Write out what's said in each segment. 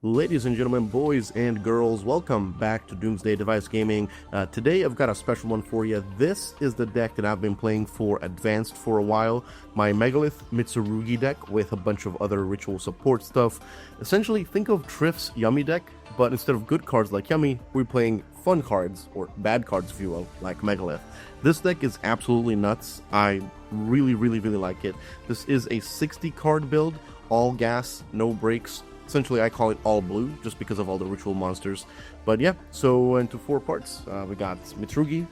Ladies and gentlemen, boys and girls, welcome back to Doomsday Device Gaming. Today I've got a special one for you. This is the deck that I've been playing for Advanced for a while. My Megalith Mitsurugi deck with a bunch of other ritual support stuff. Essentially, think of Triff's Yummy deck, but instead of good cards like Yummy, we're playing fun cards, or bad cards if you will, like Megalith. This deck is absolutely nuts. I really like it. This is a 60 card build, all gas, no breaks. Essentially, I call it all blue, just because of all the ritual monsters. But yeah, so into four parts. We got Mitsurugi,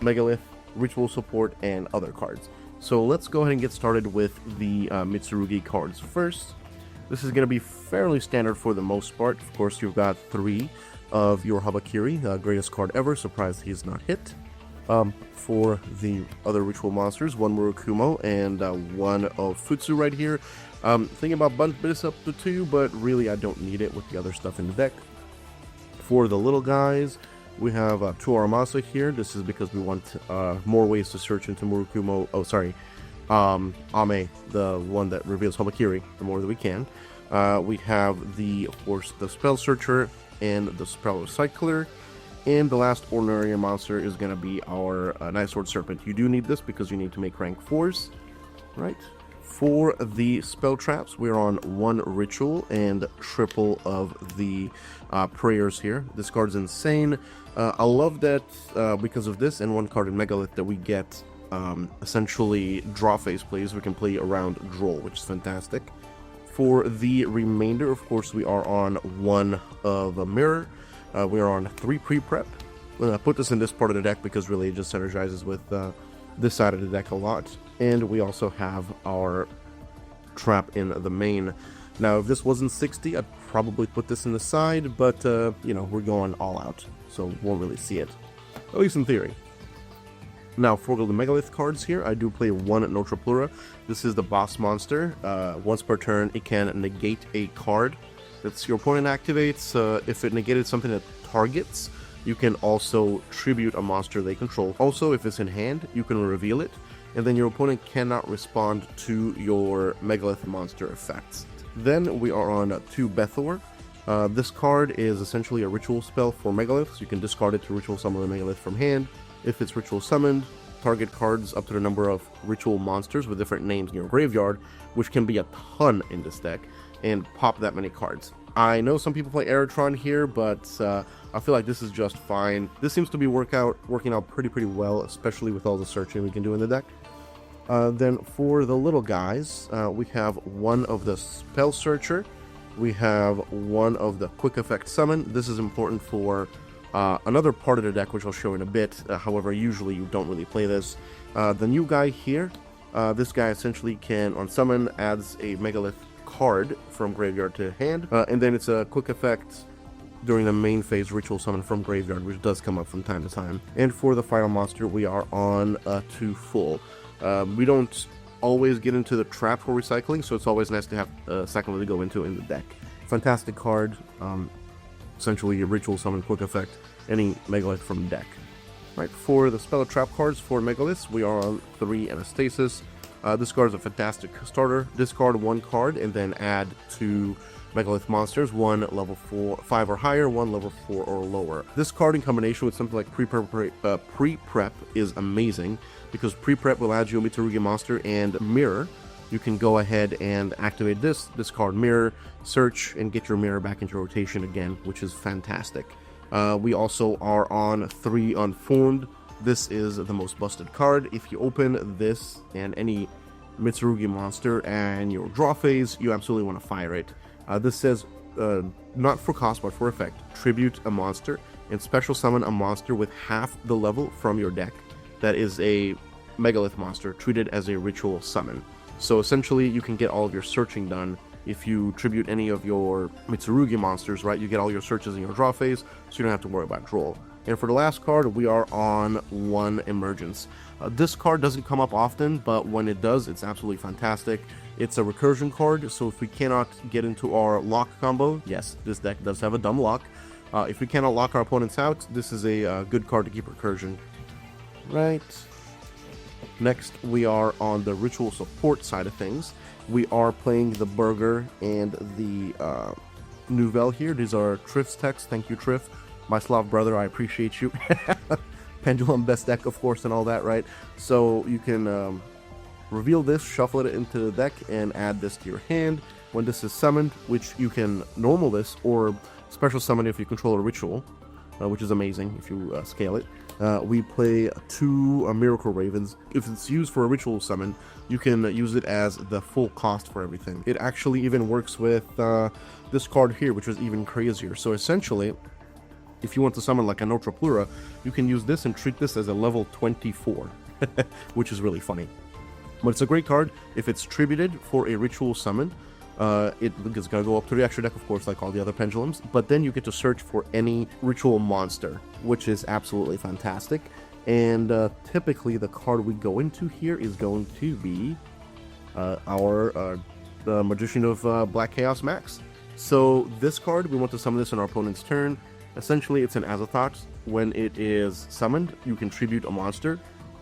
Megalith, ritual support, and other cards. So let's go ahead and get started with the Mitsurugi cards first. This is going to be fairly standard for the most part. Of course, you've got three of your Habakiri, greatest card ever. Surprised he's not hit. For the other ritual monsters, one Murokumo and one of Futsu right here. Thinking about bumping this up to 2, but really I don't need it with the other stuff in the deck. For the little guys, we have 2 Aramasa here. This is because we want more ways to search into Murokumo. Oh, sorry. Ame, the one that reveals Habakiri, the more that we can. We have of course, the Spell Searcher and the Spell Recycler. And the last ordinary monster is going to be our Night Sword Serpent. You do need this because you need to make rank 4s, right? For the spell traps, we're on 1 ritual and triple of the prayers here. This card's insane. I love that because of this and 1 card in Megalith that we get essentially draw phase plays. We can play around Droll, which is fantastic. For the remainder, of course, we are on 1 of a mirror. We are on 3 pre-prep. I put this in this part of the deck because really it just synergizes with this side of the deck a lot. And we also have our trap in the main. Now, if this wasn't 60, I'd probably put this in the side, but, you know, we're going all out, so won't really see it, at least in theory. Now, for the Megalith cards here, I do play 1 Notroplura. This is the boss monster. Once per turn, it can negate a card that your opponent activates. If it negated something that targets, you can also tribute a monster they control. Also, if it's in hand, you can reveal it, and then your opponent cannot respond to your Megalith monster effects. Then we are on 2 Bethor. This card is essentially a ritual spell for Megalith, so you can discard it to ritual summon the Megalith from hand. If it's ritual summoned, target cards up to the number of ritual monsters with different names in your graveyard, which can be a ton in this deck, and pop that many cards. I know some people play Aerotron here, but I feel like this is just fine. This seems to be working out pretty well, especially with all the searching we can do in the deck. Then for the little guys, we have 1 of the Spell Searcher. We have 1 of the Quick Effect Summon. This is important for another part of the deck, which I'll show in a bit. However, usually you don't really play this. The new guy here, this guy essentially can, on summon, adds a Megalith card from graveyard to hand, and then it's a quick effect during the main phase ritual summon from graveyard, which does come up from time to time. And for the final monster, we are on 2 full. We don't always get into the trap for recycling, so it's always nice to have a second one to go into in the deck. Fantastic card. Essentially a ritual summon quick effect any Megalith from the deck. Right, for the spell trap cards for Megaliths, we are on 3 Anastasis. This card is a fantastic starter. Discard 1 card and then add 2 Megalith monsters, 1 level 5 or higher, 1 level 4 or lower. This card in combination with something like pre-prep is amazing, because pre-prep will add you a Mitsurugi monster and mirror. You can go ahead and activate this card mirror, search, and get your mirror back into rotation again, which is fantastic. We also are on 3 Unformed. This is the most busted card. If you open this and any Mitsurugi monster and your draw phase, you absolutely want to fire it. This says, not for cost but for effect, tribute a monster and special summon a monster with half the level from your deck that is a Megalith monster treated as a ritual summon. So essentially you can get all of your searching done. If you tribute any of your Mitsurugi monsters, right, you get all your searches in your draw phase, so you don't have to worry about draw. And for the last card, we are on 1 Emergence. This card doesn't come up often, but when it does, it's absolutely fantastic. It's a recursion card, so if we cannot get into our lock combo, yes, this deck does have a dumb lock. If we cannot lock our opponents out, this is a good card to keep recursion. Right. Next, we are on the ritual support side of things. We are playing the Burger and the Nouvelle here. These are Triff's texts. Thank you, Triff. My Slav brother, I appreciate you. Pendulum best deck, of course, and all that, right? So you can reveal this, shuffle it into the deck, and add this to your hand. When this is summoned, which you can normal this, or special summon if you control a ritual, which is amazing if you scale it. We play 2 Miracle Ravens. If it's used for a ritual summon, you can use it as the full cost for everything. It actually even works with this card here, which is even crazier. So essentially, if you want to summon like a Notre Plura, you can use this and treat this as a level 24, which is really funny. But it's a great card if it's tributed for a ritual summon. It's gonna go up to the extra deck, of course, like all the other pendulums, but then you get to search for any ritual monster, which is absolutely fantastic. And typically the card we go into here is going to be the Magician of Black Chaos Max. So this card, we want to summon this on our opponent's turn. Essentially, it's an Azathoth. When it is summoned, you can tribute a monster,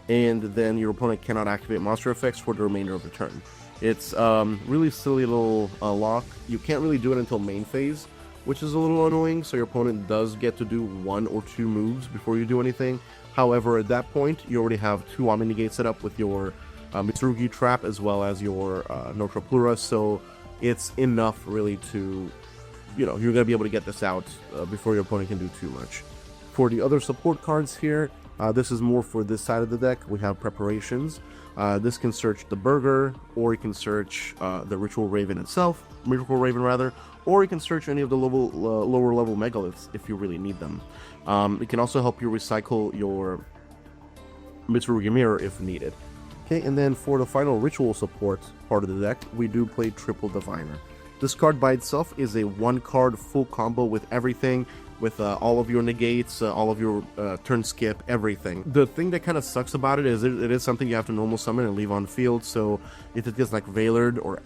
and then your opponent cannot activate monster effects for the remainder of the turn. It's really silly little lock. You can't really do it until main phase, which is a little annoying, so your opponent does get to do 1 or 2 moves before you do anything. However, at that point, you already have 2 Omni-Negates set up with your Mitsurugi trap as well as your Notre Plura, so it's enough really to, you're going to be able to get this out before your opponent can do too much. For the other support cards here, this is more for this side of the deck. We have Preparations. This can search the Burger, or you can search the Miracle Raven itself, or you can search any of the lower level Megaliths if you really need them. It can also help you recycle your Mitsurugi Mirror if needed. Okay, and then for the final ritual support part of the deck, we do play Triple Diviner. This card by itself is a 1-card full combo with everything, with all of your negates, all of your turn skip, everything. The thing that kind of sucks about it is it is something you have to normal summon and leave on field, so if it gets like Veilered or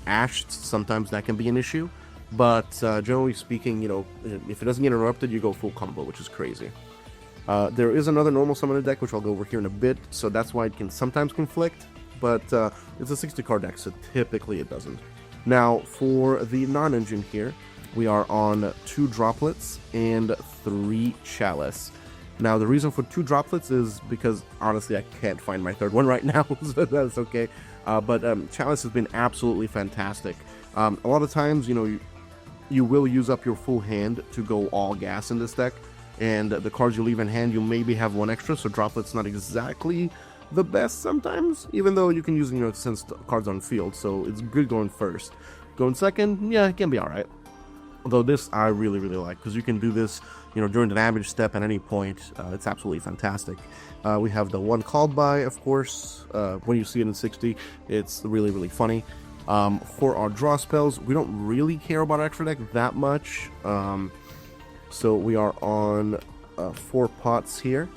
Ashed, sometimes that can be an issue. But generally speaking, if it doesn't get interrupted, you go full combo, which is crazy. There is another normal summon deck, which I'll go over here in a bit, so that's why it can sometimes conflict, but it's a 60-card deck, so typically it doesn't. Now, for the non-engine here, we are on 2 Droplets and 3 Chalice. Now, the reason for 2 Droplets is because, honestly, I can't find my 3rd one right now, so that's okay. But Chalice has been absolutely fantastic. A lot of times, you will use up your full hand to go all gas in this deck, and the cards you leave in hand, you maybe have 1 extra, so Droplet's not exactly the best sometimes, even though you can use, since cards on field, so it's good going first. Going second, yeah, it can be alright. Although this I really, really like, because you can do this, during the damage step at any point. It's absolutely fantastic. We have the 1 called by, of course. When you see it in 60, it's really, really funny. For our draw spells, we don't really care about extra deck that much. So we are on 4 pots here.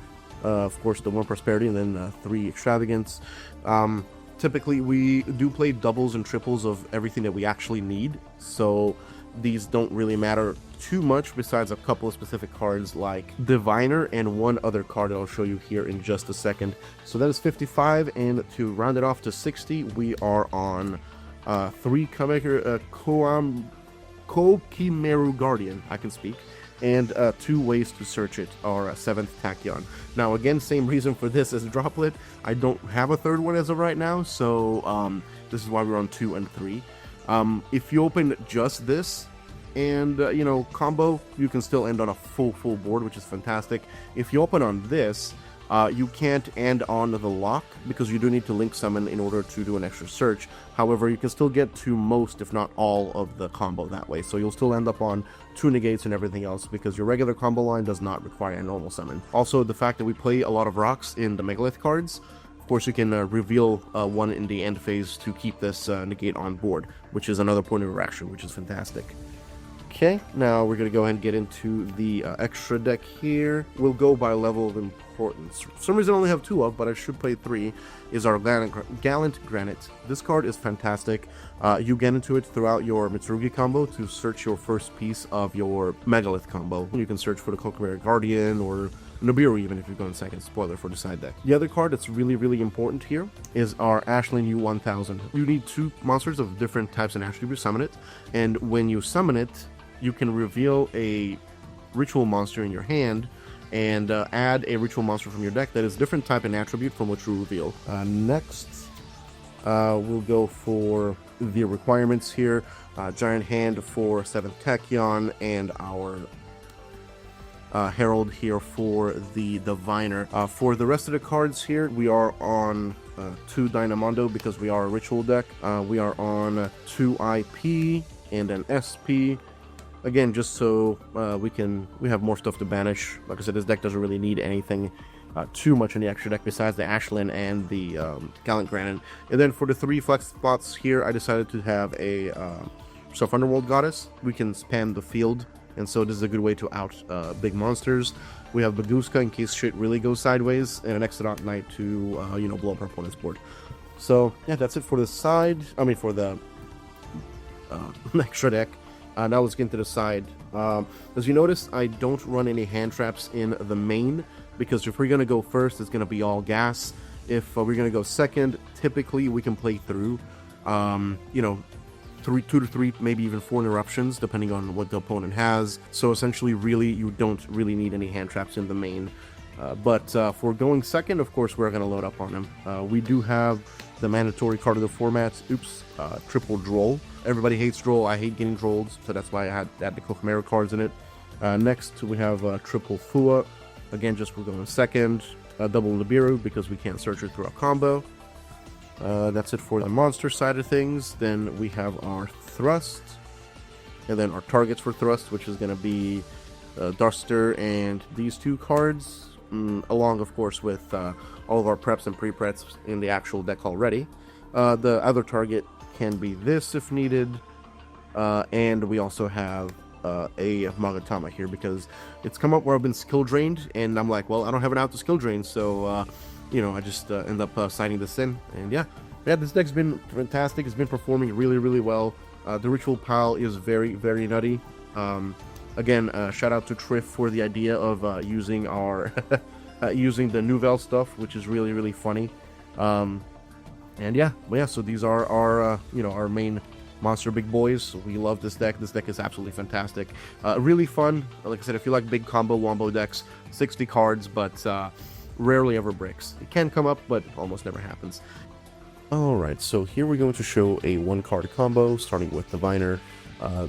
Of course, the 1 Prosperity and then 3 Extravagance. Typically, we do play doubles and triples of everything that we actually need. So these don't really matter too much besides a couple of specific cards like Diviner and 1 other card that I'll show you here in just a second. So that is 55, and to round it off to 60, we are on 3 Kokimeru Guardian, I can speak, and 2 ways to search it, our 7th Tachyon. Now again, same reason for this as Droplet. I don't have a 3rd one as of right now, so this is why we're on 2 and 3. If you open just this and, combo, you can still end on a full board, which is fantastic. If you open on this, you can't end on the lock, because you do need to link summon in order to do an extra search. However, you can still get to most, if not all, of the combo that way. So you'll still end up on 2 negates and everything else, because your regular combo line does not require a normal summon. Also, the fact that we play a lot of rocks in the Megalith cards, of course, you can reveal 1 in the end phase to keep this negate on board, which is another point of interaction, which is fantastic. Okay, now we're going to go ahead and get into the extra deck here. We'll go by level of importance. For some reason I only have 2 of, but I should play 3, is our Gallant Granite. This card is fantastic. You get into it throughout your Mitsurugi combo to search your first piece of your Megalith combo. You can search for the Kokimeru Guardian or Nibiru even if you're going second. Spoiler for the side deck. The other card that's really, really important here is our Ashling U1000. You need 2 monsters of different types and attributes to summon it, and when you summon it, you can reveal a ritual monster in your hand and add a ritual monster from your deck that is different type and attribute from what you reveal. Next, we'll go for the requirements here. Giant Hand for 7th Tachyon, and our Herald here for the Diviner. For the rest of the cards here, we are on 2 Dynamondo because we are a ritual deck. We are on 2 IP and an SP. Again, just so we have more stuff to banish. Like I said, this deck doesn't really need anything too much in the extra deck besides the Ashlyn and the Gallant Granite. And then for the 3 flex spots here, I decided to have a Self Underworld Goddess. We can spam the field, and so this is a good way to out big monsters. We have Baguska in case shit really goes sideways, and an Exodot Knight to you know, blow up our opponent's board. So yeah, that's it for the side. I mean, for the extra deck. Now let's get into the side. As you notice, I don't run any hand traps in the main, because if we're going to go first, it's going to be all gas. If we're going to go second, typically we can play through, you know, 2 to 3, maybe even 4 interruptions, depending on what the opponent has. So essentially, really, you don't really need any hand traps in the main. But for going second, of course, we're going to load up on them. We do have the mandatory card of the format. Oops, triple Droll. Everybody hates Droll. I hate getting Drolls, so that's why I had the Kokomera cards in it. Next, we have triple Fua. Again, just we're going second. Double Nibiru because we can't search it through a combo. That's it for the monster side of things. Then we have our Thrust, and then our targets for Thrust, which is going to be Duster and these 2 cards, along, of course, with all of our preps and pre-preps in the actual deck already. The other target can be this if needed, and we also have a Magatama here because it's come up where I've been skill drained, and I'm like, well, I don't have an out to skill drain, so you know, I just end up signing this in. And yeah, this deck's been fantastic. It's been performing really, really well. The ritual pile is very, very nutty. Again, shout out to Triff for the idea of using our using the Nouvelle stuff, which is really, really funny. And yeah, so these are our you know, our main monster big boys. We love this deck. This deck is absolutely fantastic. Really fun. Like I said, if you like big combo wombo decks, 60 cards, but rarely ever breaks. It can come up, but almost never happens. Alright, so here we're going to show a 1-card combo, starting with Diviner.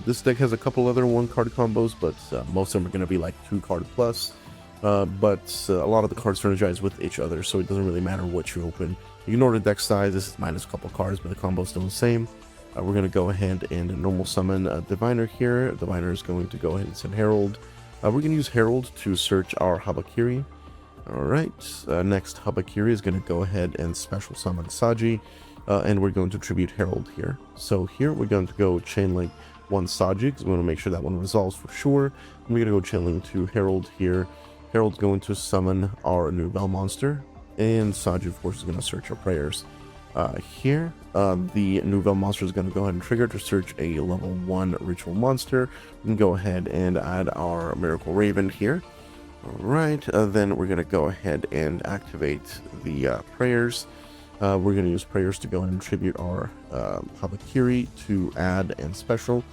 This deck has a couple other 1-card combos, but most of them are going to be like 2-card plus. But a lot of the cards synergize with each other, so it doesn't really matter what you open. Ignore the deck size. This is minus a couple cards, but the combo is still the same. We're going to go ahead and normal summon Diviner here. Diviner is going to go ahead and send Herald. We're going to use Herald to search our Habakiri. Alright, next Habakiri is going to go ahead and special summon Saji, and we're going to tribute Herald here. So here we're going to go chain link 1 Saji, because we want to make sure that one resolves for sure. And we're going to go chain link 2 Herald here. Herald's going to summon our Nouvelle monster, and Saji, of course, is going to search our prayers. Here, the Nouvelle monster is going to go ahead and trigger to search a level 1 ritual monster. We can go ahead and add our Miracle Raven here. Alright, then we're going to go ahead and activate the prayers. We're going to use prayers to go ahead and tribute our Habakiri to add and special.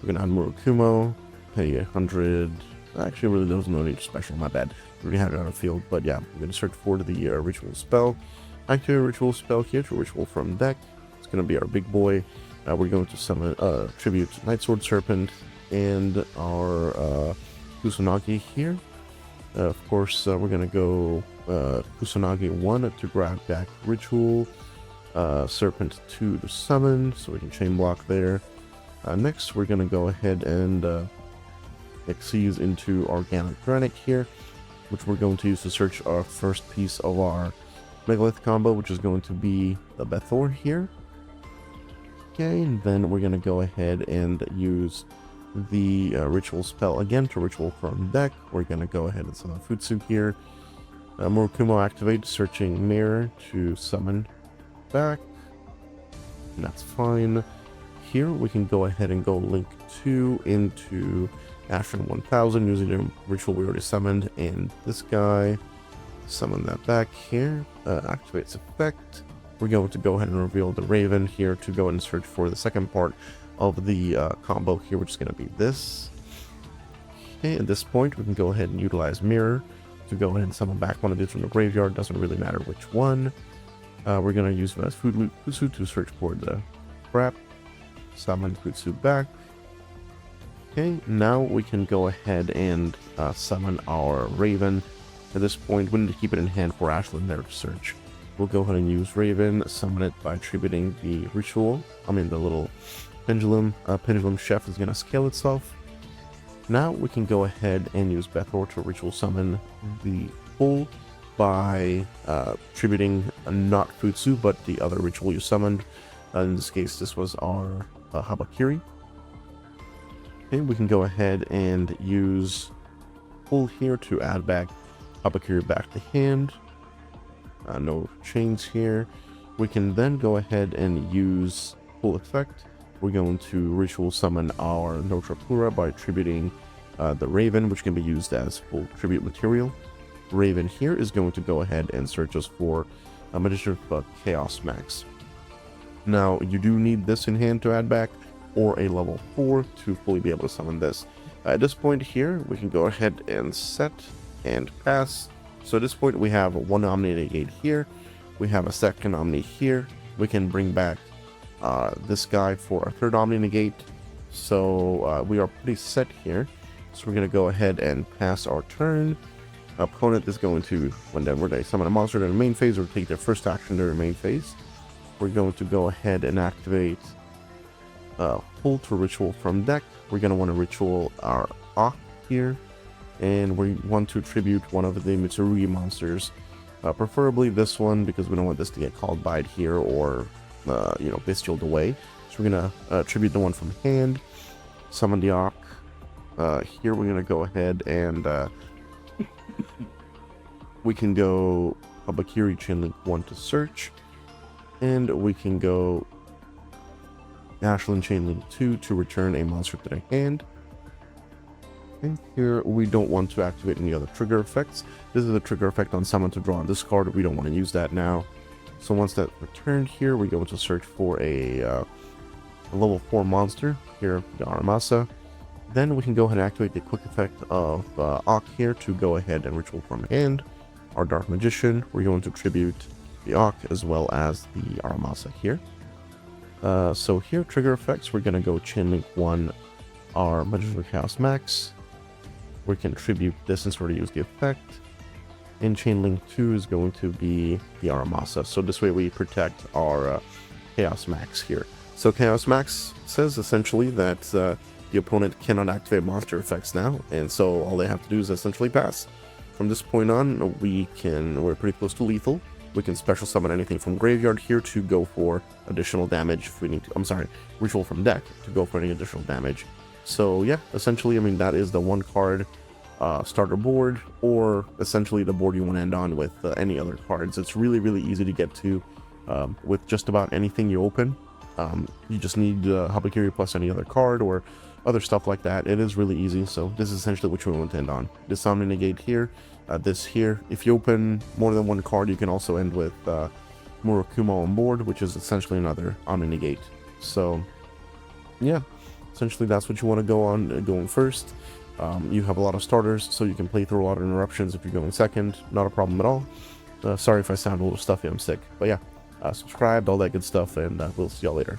We're going to add Murokumo, pay 100. Actually, really, there was no need special, my bad. We already had it on the field, but yeah, we're going to search for the ritual spell. Activate a ritual spell here to ritual from deck. It's going to be our big boy. We're going to summon tribute Night Sword Serpent and our Kusanagi here. Of course, we're going to go Kusanagi 1 to grab back Ritual, Serpent 2 to summon, so we can chain block there. Next, we're going to go ahead and Xyz into Organic Granite here, which we're going to use to search our first piece of our Megalith combo, which is going to be the Bethor here. Okay, and then we're going to go ahead and use the ritual spell again to ritual from deck. We're going to go ahead and summon Futsu here. Murokumo activate, searching mirror to summon back. And that's fine. Here we can go ahead and go link 2 into Ashen 1000 using the ritual we already summoned, and this guy, summon that back here, activates effect. We're going to go ahead and reveal the Raven here to go and search for the second part of the combo here, which is going to be this. Okay, at this point, we can go ahead and utilize Mirror to go ahead and summon back one of these from the graveyard. Doesn't really matter which one. We're going to use it as Futsu to search for the crap. Summon Futsu back. Okay, now we can go ahead and summon our Raven. At this point, we need to keep it in hand for Ashland there to search. We'll go ahead and use Raven, summon it by attributing the ritual. The little pendulum. Pendulum Chef is going to scale itself. Now we can go ahead and use Bethor to ritual summon the Bull by attributing not Futsu, but the other ritual you summoned. In this case, this was our Habakiri. Okay, we can go ahead and use Bull here to add back Habakiri back to hand. No chains here. We can then go ahead and use Full Effect. We're going to ritual summon our Notrapura by attributing the Raven, which can be used as full tribute material. Raven here is going to go ahead and search us for a Magician Chaos Max. Now, you do need this in hand to add back, or a level 4 to fully be able to summon this. At this point here, we can go ahead and set and pass. So at this point, we have one Omni Negate here. We have a second Omni here. We can bring back this guy for a third Omni Negate. So we are pretty set here. So we're going to go ahead and pass our turn. Opponent is going to, whenever they summon a monster during the main phase or take their first action during the main phase, we're going to go ahead and activate Pull to Ritual from deck. We're going to want to ritual our Ak here. And we want to attribute one of the Mitsurugi monsters, preferably this one, because we don't want this to get called by it here or, bestialed away. So we're going to attribute the one from hand, summon the Ark. Here we're going to go ahead and we can go Habakiri Chainlink 1 to search, and we can go Ashland Chainlink 2 to return a monster to the hand. And here we don't want to activate any other trigger effects. This is a trigger effect on summon to draw on this card. We don't want to use that now. So once that's returned here, we go to search for a level 4 monster, here the Aramasa. Then we can go ahead and activate the quick effect of Ak here to go ahead and ritual from hand. Our Dark Magician, we're going to tribute the Ak as well as the Aramasa here. So here, trigger effects, we're going to go Chainlink 1, our Magician Chaos Max. We can tribute this and sort of use the effect. And Chainlink 2 is going to be the Aramasa. So this way we protect our Chaos Max here. So Chaos Max says essentially that the opponent cannot activate monster effects now, and so all they have to do is essentially pass. From this point on, we're pretty close to lethal. We can special summon anything from graveyard here to go for additional damage if we need to. Ritual from deck to go for any additional damage. So yeah, essentially, that is the one card starter board, or essentially the board you want to end on with any other cards. It's really, really easy to get to with just about anything you open. You just need Habakiri plus any other card or other stuff like that. It is really easy. So this is essentially what you want to end on. This Omni Negate here, this here. If you open more than one card, you can also end with Murakumo on board, which is essentially another Omni Negate. So yeah, essentially that's what you want to go on going first. You have a lot of starters, so you can play through a lot of interruptions if you're going second. Not a problem at all. Sorry if I sound a little stuffy, I'm sick. But yeah, subscribe, all that good stuff, and we'll see y'all later.